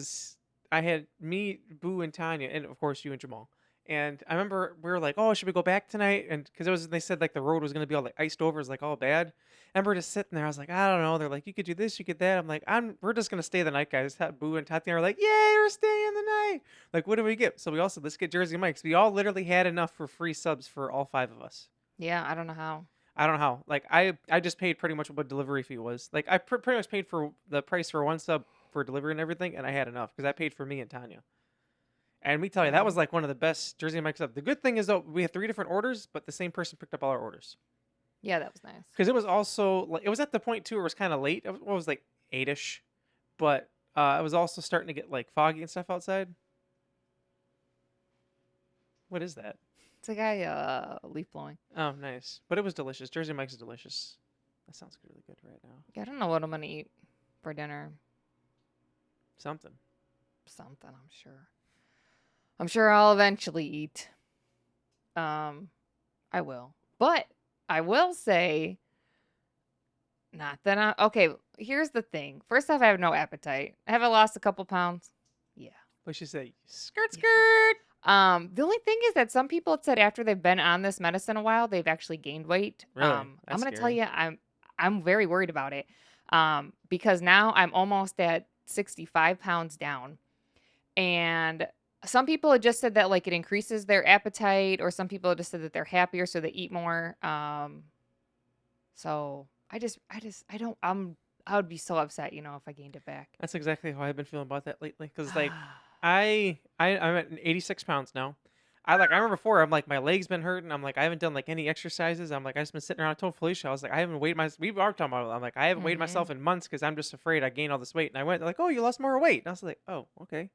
I had me, Boo, and Tanya, and of course you and Jamal. And I remember we were like, "Oh, should we go back tonight?" And because they said like the road was gonna be all like iced over, it's like all bad. I remember just sitting there. I was like, I don't know. They're like, you could do this, you could that. I'm like, we're just gonna stay the night, guys. Boo and Tatiana were like, yay, we're staying the night. Like, what do we get? So we also let's get Jersey Mike's. We all literally had enough for free subs for all 5 of us. Yeah, I don't know how. I don't know how. Like I just paid pretty much what delivery fee was. Like I pretty much paid for the price for 1 sub for delivery and everything, and I had enough because I paid for me and Tanya. And we tell you, that was like one of the best Jersey Mike's stuff. The good thing is, though, we had 3 different orders, but the same person picked up all our orders. Yeah, that was nice. Because it was also, like, it was at the point, too, where it was kind of late. It was like 8-ish. But it was also starting to get, like, foggy and stuff outside. What is that? It's a guy leaf blowing. Oh, nice. But it was delicious. Jersey Mike's is delicious. That sounds really good right now. Yeah, I don't know what I'm going to eat for dinner. Something, I'm sure. I'm sure I'll eventually eat. I will. But I will say, not that okay, here's the thing. First off, I have no appetite. Have I lost a couple pounds? Yeah. What should say? Skirt. The only thing is that some people had said after they've been on this medicine a while, they've actually gained weight. Really? I'm That's going to tell scary. you, I'm very worried about it. Because now I'm almost at 65 pounds down. And some people had just said that like it increases their appetite, or some people had just said that they're happier, so they eat more. So I would be so upset, if I gained it back. That's exactly how I've been feeling about that lately. Because, like, I'm at 86 pounds now. I remember before, I'm like, my leg's been hurting. I'm like, I haven't done like any exercises. I'm like, I just been sitting around. I told Felicia, I was like, I haven't weighed we are talking about it. I'm like, I haven't weighed myself in months because I'm just afraid I gained all this weight. And I went, they're like, oh, you lost more weight. And I was like, oh, okay.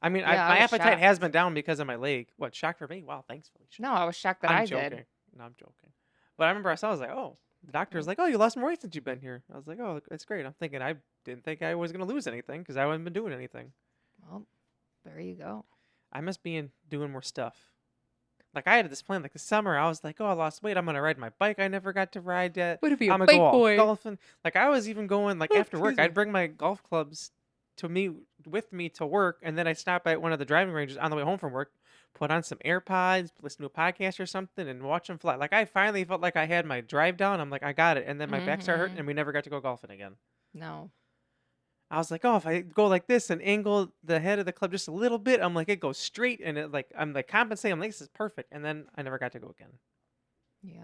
I mean, Yeah, I my was appetite has shocked. been down because of my leg. What, shock for me? Wow, thanks, Felicia. No, I was shocked that I'm I joking. did. No, I'm joking. But I remember I was like, oh, the doctor was like, oh, you lost more weight since you've been here. I was like, oh, that's great. I'm thinking I didn't think I was going to lose anything because I haven't been doing anything. Well, there you go. I must be doing more stuff. Like, I had this plan, like, this summer, I was like, oh, I lost weight. I'm going to ride my bike. I never got to ride yet. Would it be I'm a going to bike go out boy? golfing. Like, I was even going, like, Oh, after work, excuse I'd me. bring my golf clubs with me to work, and then I'd stop by one of the driving ranges on the way home from work, put on some AirPods, listen to a podcast or something, and watch them fly. Like, I finally felt like I had my drive down. I'm like, I got it. And then my back started hurting, and we never got to go golfing again. No. I was like, oh, if I go like this and angle the head of the club just a little bit, I'm like, it goes straight, and I'm like compensating. I'm like, this is perfect. And then I never got to go again. Yeah.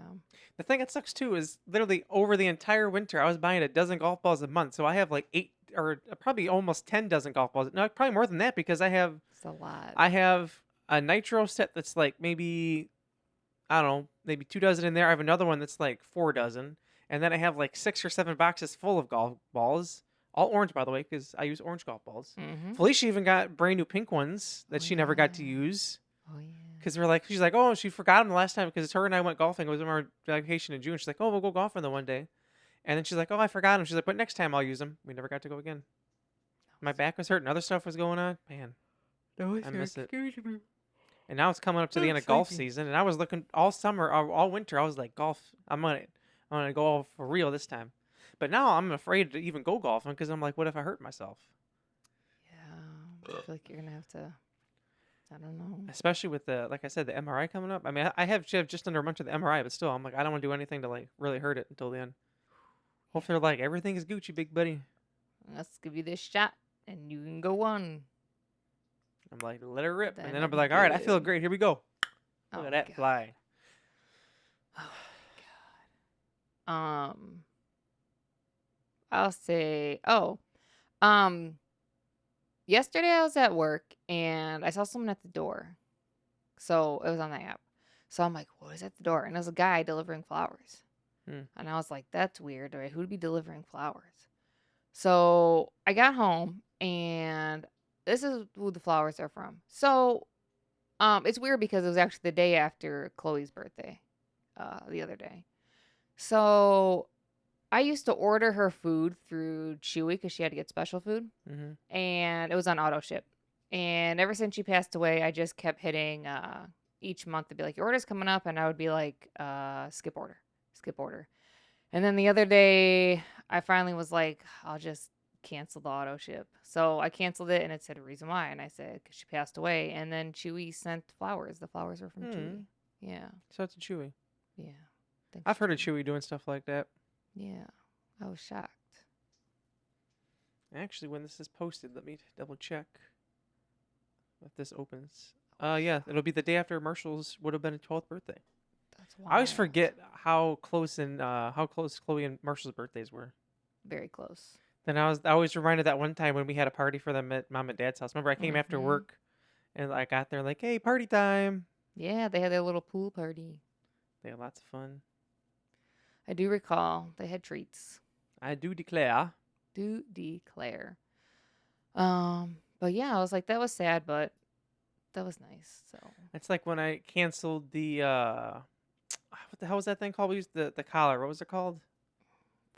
The thing that sucks too is literally over the entire winter, I was buying a dozen golf balls a month. So I have like 8 or probably almost 10 dozen golf balls. No, probably more than that because I have It's a lot. a nitro set that's like maybe, I don't know, maybe 2 dozen in there. I have another one that's like 4 dozen. And then I have like 6 or 7 boxes full of golf balls. All orange, by the way, because I use orange golf balls. Felicia even got brand new pink ones that she never got to use. Oh, yeah. Because she's like, oh, she forgot them the last time because her and I went golfing. It was on our vacation in June. She's like, oh, we'll go golfing the one day. And then she's like, oh, I forgot them. She's like, but next time I'll use them. We never got to go again. My back was hurting. Other stuff was going on. Man, I miss it. And now it's coming up to the end of golf season. And I was looking all summer, all winter. I was like, golf, I'm gonna go all for real this time. But now I'm afraid to even go golfing because I'm like, what if I hurt myself? Yeah. I feel like you're going to have to, I don't know. Especially with like I said, the MRI coming up. I mean, I have just under a month of the MRI, but still, I'm like, I don't want to do anything to like really hurt it until the end. Hopefully, they're like, everything is Gucci, big buddy. Let's give you this shot, and you can go on. I'm like, let her rip, Then and then I'll be like, all right, I feel good. great. Here we go. Oh, Look at that God. fly. Oh, my God. I'll say, yesterday I was at work and I saw someone at the door. So it was on the app. So I'm like, what is at the door? And it was a guy delivering flowers. And I was like, that's weird. Right? Who'd be delivering flowers? So I got home and this is who the flowers are from. So it's weird because it was actually the day after Chloe's birthday, the other day. So I used to order her food through Chewy because she had to get special food. And it was on auto ship. And ever since she passed away, I just kept hitting each month to be like, your order's coming up. And I would be like, skip order. And then the other day, I finally was like, I'll just cancel the auto ship. So I canceled it, and it said a reason why, and I said because she passed away. And then Chewy sent flowers. The flowers were from Chewy. Yeah, So it's a Chewy. yeah. Thanks, I've heard of Chewy doing stuff like that. Yeah, I was shocked. Actually, when this is posted, let me double check if this opens. Yeah, it'll be the day after Marshall's would have been his 12th birthday. That's I always wild. forget how close Chloe and Marshall's birthdays were. Very close. Then I always reminded that one time when we had a party for them at Mom and Dad's house. Remember, I came after Mhm. work, and I got there like, "Hey, party time!" Yeah, they had their little pool party. They had lots of fun. I do recall they had treats. I do declare. Do declare. But yeah, I was like, that was sad, but that was nice. So It's like when I canceled the what the hell was that thing called? We used the collar. What was it called?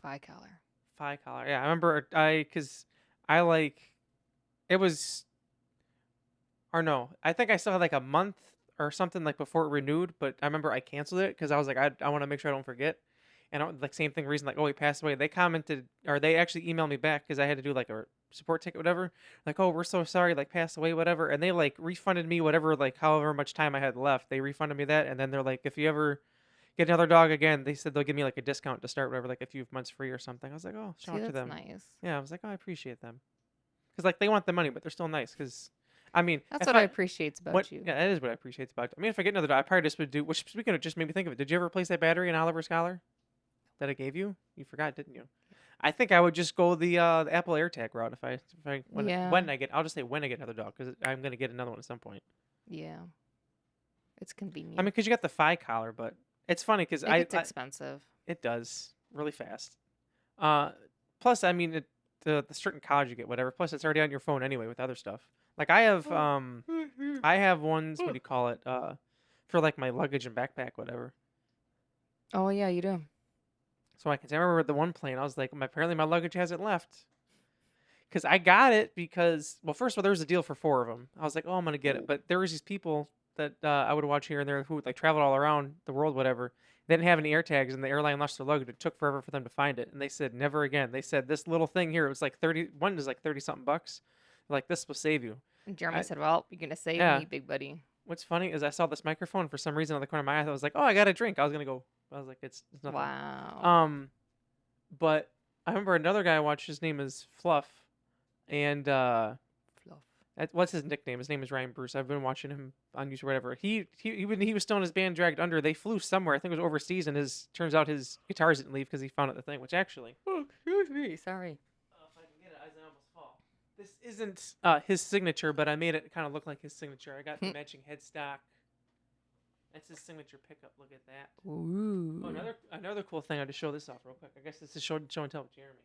Phi collar. Phi collar. Yeah, I remember because I like it was, or no, I think I still had like a month or something like before it renewed, but I remember I canceled it because I was like, I want to make sure I don't forget. And like same thing, reason like, oh, he passed away. They commented, or they actually emailed me back because I had to do like a support ticket, whatever. Like, oh, we're so sorry, like passed away, whatever. And they like refunded me whatever, like however much time I had left. They refunded me that, and then they're like, if you ever get another dog again, they said they'll give me like a discount to start, whatever, like a few months free or something. I was like, oh, shout See, out to that's them. nice. Yeah, I was like, oh, I appreciate them. Because like they want the money, but they're still nice. Because I mean, That's if what I appreciate about you. Yeah, that is what I appreciate about it. I mean, if I get another dog, I probably just would do. Which, speaking of, just made me think of it. Did you ever replace that battery in Oliver's collar that I gave you? You forgot, didn't you? I think I would just go the Apple AirTag route when I get. I'll just say when I get another dog because I'm gonna get another one at some point. Yeah. It's convenient. I mean, because you got the Phi collar, but it's funny because it's expensive. It does really fast. Plus, I mean, the certain collars you get, whatever. Plus, it's already on your phone anyway with other stuff. Like I have I have ones. What do you call it? For like my luggage and backpack, whatever. Oh yeah, you do. So I remember the one plane. I was like, apparently my luggage hasn't left. Because I got it because, well, first of all, there was a deal for 4 of them. I was like, oh, I'm gonna get it. But there was these people that I would watch here and there who like traveled all around the world, whatever. They didn't have any air tags, and the airline lost their luggage. It took forever for them to find it, and they said never again. They said this little thing here, it was like 30. One was like 30-something bucks. Like this will save you. And Jeremy said, "Well, you're gonna save me, big buddy." What's funny is I saw this microphone for some reason on the corner of my eye. I was like, oh, I got a drink. I was gonna go. I was like, it's nothing. Wow. But I remember another guy I watched. His name is Fluff, and Fluff. what's his nickname? His name is Ryan Bruce. I've been watching him on YouTube or whatever. He was still in his band Dragged Under. They flew somewhere. I think it was overseas, and turns out his guitars didn't leave because he found out the thing. Which actually, Oh, excuse me. Sorry. if I can get it, I almost fall. This isn't his signature, but I made it kind of look like his signature. I got the matching headstock. That's his signature pickup. Look at that. Ooh. Oh, another cool thing. I'll just show this off real quick. I guess this is show and tell with Jeremy.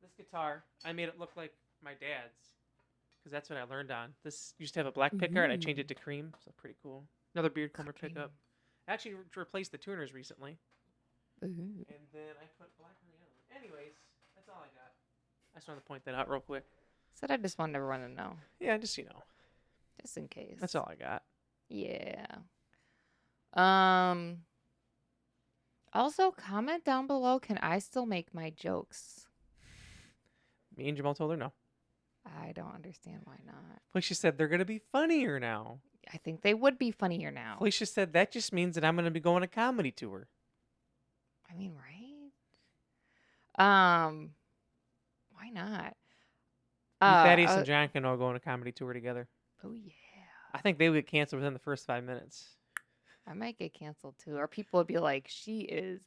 This guitar, I made it look like my dad's because that's what I learned on. This used to have a black picker, and I changed it to cream, so pretty cool. Another beard comber pickup. I actually replaced the tuners recently. Ooh. And then I put black on the other one. Anyways, that's all I got. I just wanted to point that out real quick. Said I just wanted everyone to know, Yeah, just just in case. That's all I got. Yeah. Also, comment down below. Can I still make my jokes? Me and Jamal told her no. I don't understand why not. Felicia said they're gonna be funnier now. I think they would be funnier now. Felicia said that just means that I'm gonna be going a comedy tour. I mean, right? Why not? Thaddeus and John can all go on a comedy tour together. Oh yeah. I think they would get canceled within the first 5 minutes. I might get canceled too, or people would be like, "She is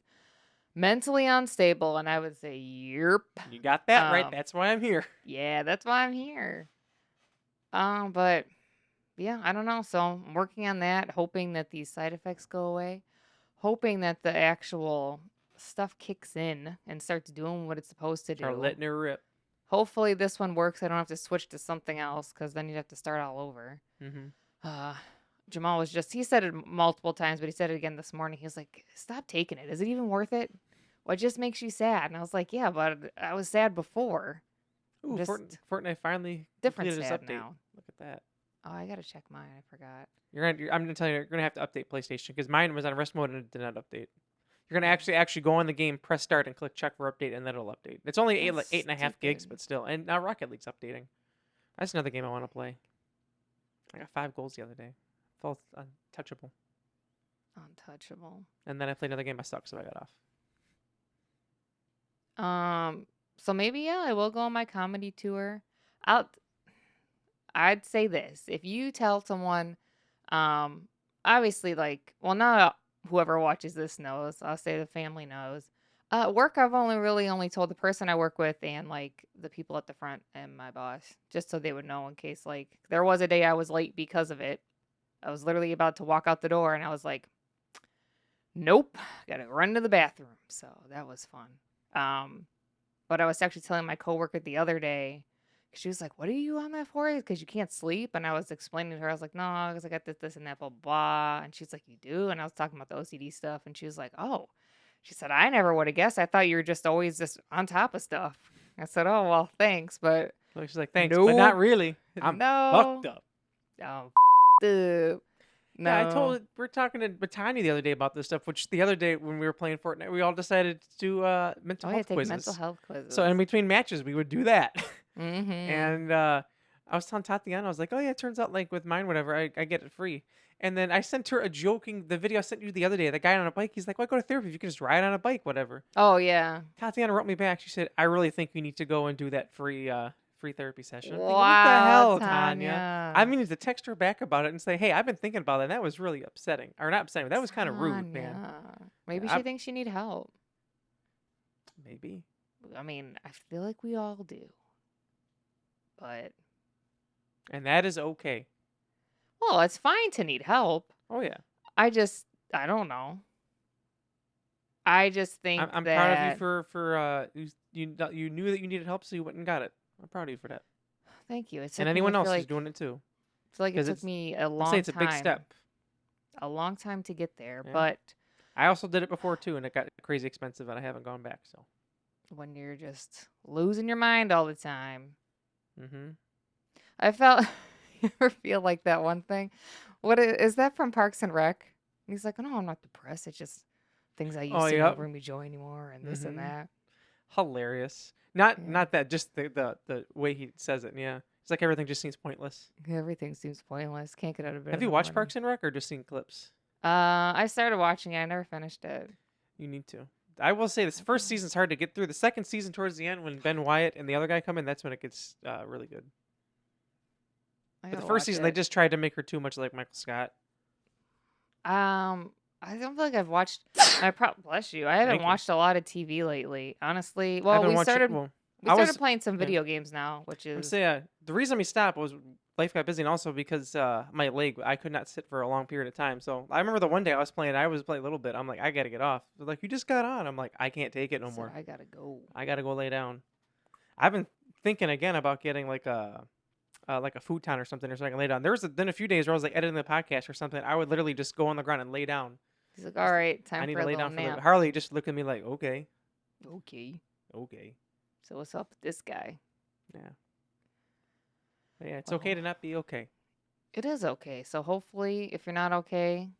mentally unstable," and I would say, "Yep." You got that right. That's why I'm here. Yeah, that's why I'm here. But yeah, I don't know. So I'm working on that, hoping that these side effects go away, hoping that the actual stuff kicks in and starts doing what it's supposed to do. Start letting her rip. Hopefully this one works. I don't have to switch to something else because then you'd have to start all over. Mm-hmm. Jamal he said it multiple times, but he said it again this morning. He was like, "Stop taking it. Is it even worth it? Well, it just makes you sad." And I was like, "Yeah, but I was sad before." Ooh, Just Fortnite finally different completed its sad update. now. Look at that. Oh, I gotta check mine. I forgot. I'm gonna tell you, you're gonna have to update PlayStation because mine was on rest mode and it did not update. You're gonna actually go in the game, press start, and click check for update, and then it'll update. It's only eight That's and a half gigs, stupid. but still. And now Rocket League's updating. That's another game I want to play. I got 5 goals the other day. Felt untouchable. Untouchable. And then I played another game. I suck, so I got off. So maybe yeah, I will go on my comedy tour. I'd say this: if you tell someone, obviously, like, well, not whoever watches this knows. I'll say the family knows. Work, I've only told the person I work with and like the people at the front and my boss, just so they would know in case like there was a day I was late because of it. I was literally about to walk out the door and I was like, nope, gotta run to the bathroom. So that was fun. But I was actually telling my coworker the other day, 'cause she was like, what are you on that for? Because you can't sleep. And I was explaining to her, I was like, no, because I got this, and that, blah, blah. And she's like, you do? And I was talking about the OCD stuff. And she was like, oh. She said, I never would have guessed. I thought you were just always just on top of stuff. I said, oh, well, thanks. But So she's like, thanks, but not really. I'm no. fucked up. I'm up. No. Yeah, we're talking to Batani the other day about this stuff, which the other day when we were playing Fortnite, we all decided to do mental health take quizzes. mental health quizzes. So in between matches, we would do that. Mm-hmm. And I was telling Tatiana, I was like, oh yeah, it turns out like with mine, whatever, I get it free. And then I sent her the video I sent you the other day, the guy on a bike, he's like, why go to therapy if you can just ride on a bike, whatever. Oh, yeah. Tatiana wrote me back. She said, I really think you need to go and do that free therapy session. I'm thinking, Wow, what the hell, Tanya. Tanya? I mean, to text her back about it and say, hey, I've been thinking about it, and that was really upsetting. Or not upsetting, that was kind of rude, man. Tanya. Maybe Yeah, she thinks you need help. Maybe. I mean, I feel like we all do. But, And that is okay. well, it's fine to need help. Oh, yeah. I don't know. I just think I'm that... proud of you for you knew that you needed help, so you went and got it. I'm proud of you for that. Thank you. And anyone else who's doing it too. I feel like it 'Cause took me a I'd long say it's a time. big step. A long time to get there. Yeah. But I also did it before too, and it got crazy expensive, and I haven't gone back. So. when you're just losing your mind all the time. Mm-hmm. I felt... You ever feel like that one thing? What is that from Parks and Rec? And he's like, no, I'm not depressed. It's just things I used to don't bring me joy anymore, and this and that. Hilarious. Not that, just the way he says it. Yeah, it's like everything just seems pointless. Everything seems pointless. Can't get out of bed. Have you watched Parks and Rec or just seen clips? I started watching it. I never finished it. You need to. I will say this first season's hard to get through. The second season, towards the end, when Ben Wyatt and the other guy come in, that's when it gets really good. But the first season, they just tried to make her too much like Michael Scott. I don't feel like I've watched. Bless you. I haven't watched a lot of TV lately, honestly. Well, we started playing some video games now, which is. The reason we stopped was life got busy, and also because my leg, I could not sit for a long period of time. So I remember the one day I was playing a little bit. I'm like, I gotta get off. They're like, you just got on. I'm like, I can't take it no more. I gotta go. I gotta go lay down. I've been thinking again about getting like a futon or something, so I can lay down. There was been a few days where I was like editing the podcast or something. I would literally just go on the ground and lay down. He's like, all right, time I need for to a lay little down nap. Harley just looked at me like, okay. So what's up with this guy? Yeah. But yeah, it's okay to not be okay. It is okay. So hopefully, if you're not okay,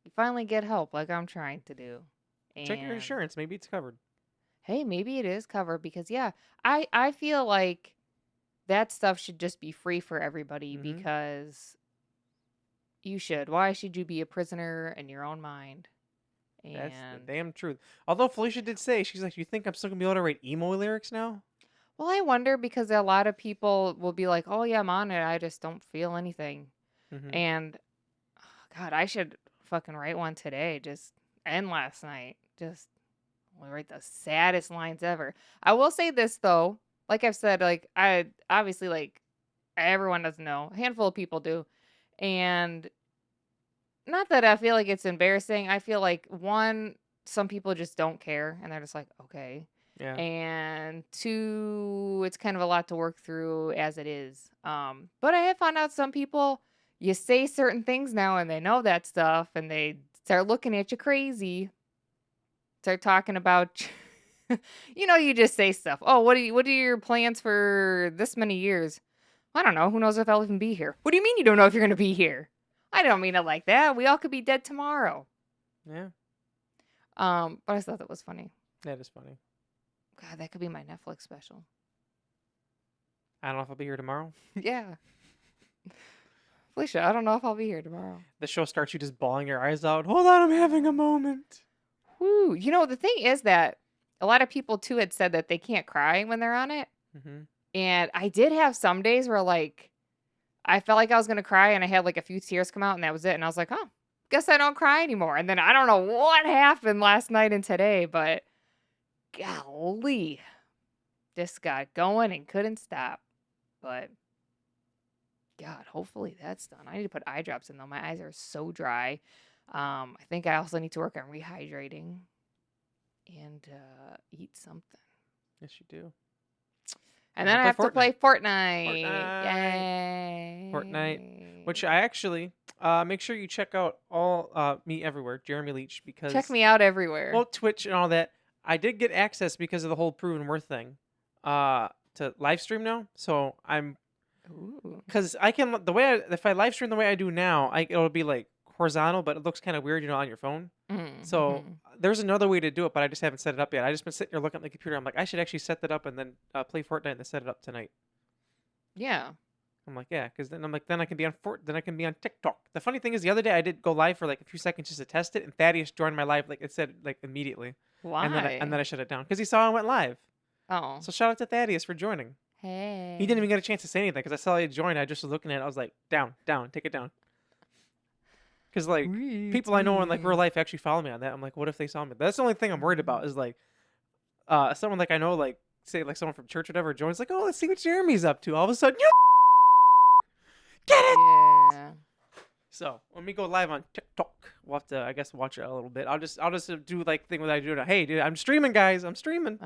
you finally get help like I'm trying to do. Check your insurance. Maybe it's covered. Hey, maybe it is covered because, yeah, I feel like that stuff should just be free for everybody because you should. Why should you be a prisoner in your own mind? And That's the damn truth. Although Felicia did say, she's like, you think I'm still going to be able to write emo lyrics now? well, I wonder because a lot of people will be like, oh, yeah, I'm on it. I just don't feel anything. Mm-hmm. And, God, I should fucking write one today. And last night. Just write the saddest lines ever. I will say this, though. Like I've said, like, I obviously, like, everyone doesn't know. A handful of people do. And not that I feel like it's embarrassing. I feel like, one, some people just don't care. And they're just like, okay. Yeah. And two, it's kind of a lot to work through as it is. But I have found out some people, you say certain things now and they know that stuff and they start looking at you crazy. Start talking about, you just say stuff. Oh, what are your plans for this many years? I don't know. Who knows if I'll even be here? What do you mean you don't know if you're going to be here? I don't mean it like that. We all could be dead tomorrow. Yeah. But I thought that was funny. That is funny. God, that could be my Netflix special. I don't know if I'll be here tomorrow. Yeah. Felicia, I don't know if I'll be here tomorrow. The show starts you just bawling your eyes out. Hold on, I'm having a moment. Woo. You know, the thing is that a lot of people, too, had said that they can't cry when they're on it. Mm-hmm. And I did have some days where, like, I felt like I was going to cry and I had, like, a few tears come out and that was it. And I was like, oh, guess I don't cry anymore. And then I don't know what happened last night and today, but golly, just got going and couldn't stop. But God, hopefully that's done. I need to put eye drops in, though. My eyes are so dry. I think I also need to work on rehydrating and eat something. Yes, you do. And then I have to play Fortnite. Yay. Fortnite. Which I actually, make sure you check out all me everywhere, Jeremy Leach, because... Check me out everywhere. Well, Twitch and all that. I did get access because of the whole Proven Worth thing to live stream now. So I'm... Because I can... if I live stream the way I do now, it'll be like horizontal, but it looks kind of weird, on your phone. Mm-hmm. So there's another way to do it, but I just haven't set it up yet. I just been sitting here looking at the computer. I'm like, I should actually set that up and then play Fortnite and then set it up tonight. Yeah. I'm like, yeah, because then then I can be on TikTok. The funny thing is, the other day I did go live for like a few seconds just to test it, and Thaddeus joined my live like it said like immediately. Why? And then I shut it down because he saw I went live. Oh. So shout out to Thaddeus for joining. Hey. He didn't even get a chance to say anything because I saw he joined. I just was looking at it. I was like, down, take it down. Because like people I know in like real life actually follow me on that. I'm like, what if they saw me? That's the only thing I'm worried about is like someone like I know, like say like someone from church or whatever joins, like, oh, let's see what Jeremy's up to. All of a sudden, get it. Yeah. So when we go live on TikTok, we'll have to, I guess, watch it a little bit. I'll just do like thing what I do. Hey, dude, I'm streaming, guys. I'm streaming.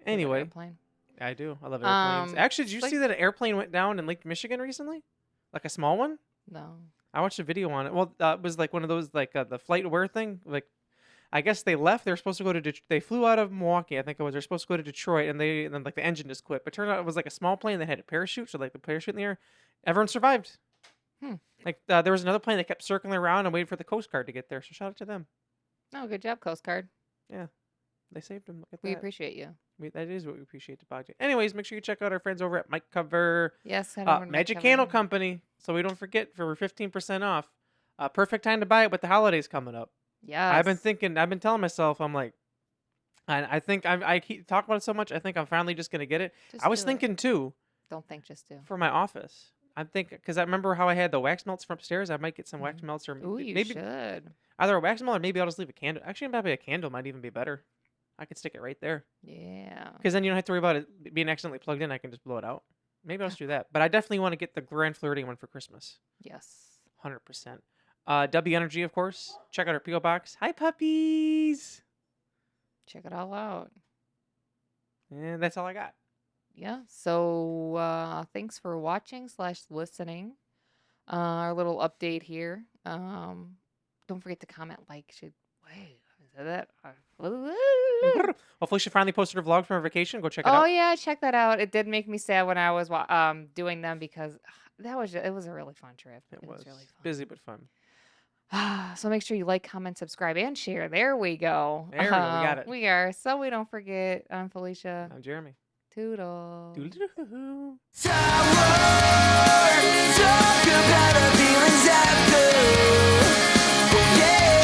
Anyway, Airplane. I do. I love airplanes. Actually, did you see that an airplane went down in Lake Michigan recently? Like a small one? No. I watched a video on it. Well, it was like one of those, like the flight aware thing. Like, I guess they left. They were supposed to go to they flew out of Milwaukee, I think it was. They're supposed to go to Detroit, and then like the engine just quit. But it turned out it was like a small plane that had a parachute, so like the parachute in the air. Everyone survived. Like there was another plane that kept circling around and waiting for the Coast Guard to get there. So shout out to them. Oh, good job, Coast Guard. Yeah, they saved them. Look at We that. appreciate you. That is what we appreciate the podcast. Anyways, make sure you check out our friends over at Mic Cover. Yes, Magic Candle Company. So we don't forget for 15% off. Perfect time to buy it with the holidays coming up. Yeah. I've been telling myself, I'm like, I think I keep talking about it so much. I think I'm finally just gonna get it. I was thinking too. Don't think, just do. For my office. I'm thinking because I remember how I had the wax melts from upstairs. I might get some wax melts or maybe should. Either a wax melt or maybe I'll just leave a candle. Actually, maybe a candle might even be better. I could stick it right there. Yeah. Because then you don't have to worry about it being accidentally plugged in. I can just blow it out. Maybe I'll just do that. But I definitely want to get the Grand Flirting one for Christmas. Yes. 100%. W Energy, of course. Check out our P.O. Box. Hi, puppies. Check it all out. And that's all I got. Yeah. So thanks for watching / listening. Our little update here. Don't forget to comment, like, that? Well, Felicia finally posted her vlog from her vacation. Go check it out. Oh yeah, check that out. It did make me sad when I was doing them because it was a really fun trip. It was really fun. Busy but fun. So make sure you like, comment, subscribe, and share. There we go. There we go. We got it. We are. So we don't forget. I'm Felicia. I'm Jeremy. Toodle. Doodle-doo-hoo-hoo. Talk about the feelings after. Yeah.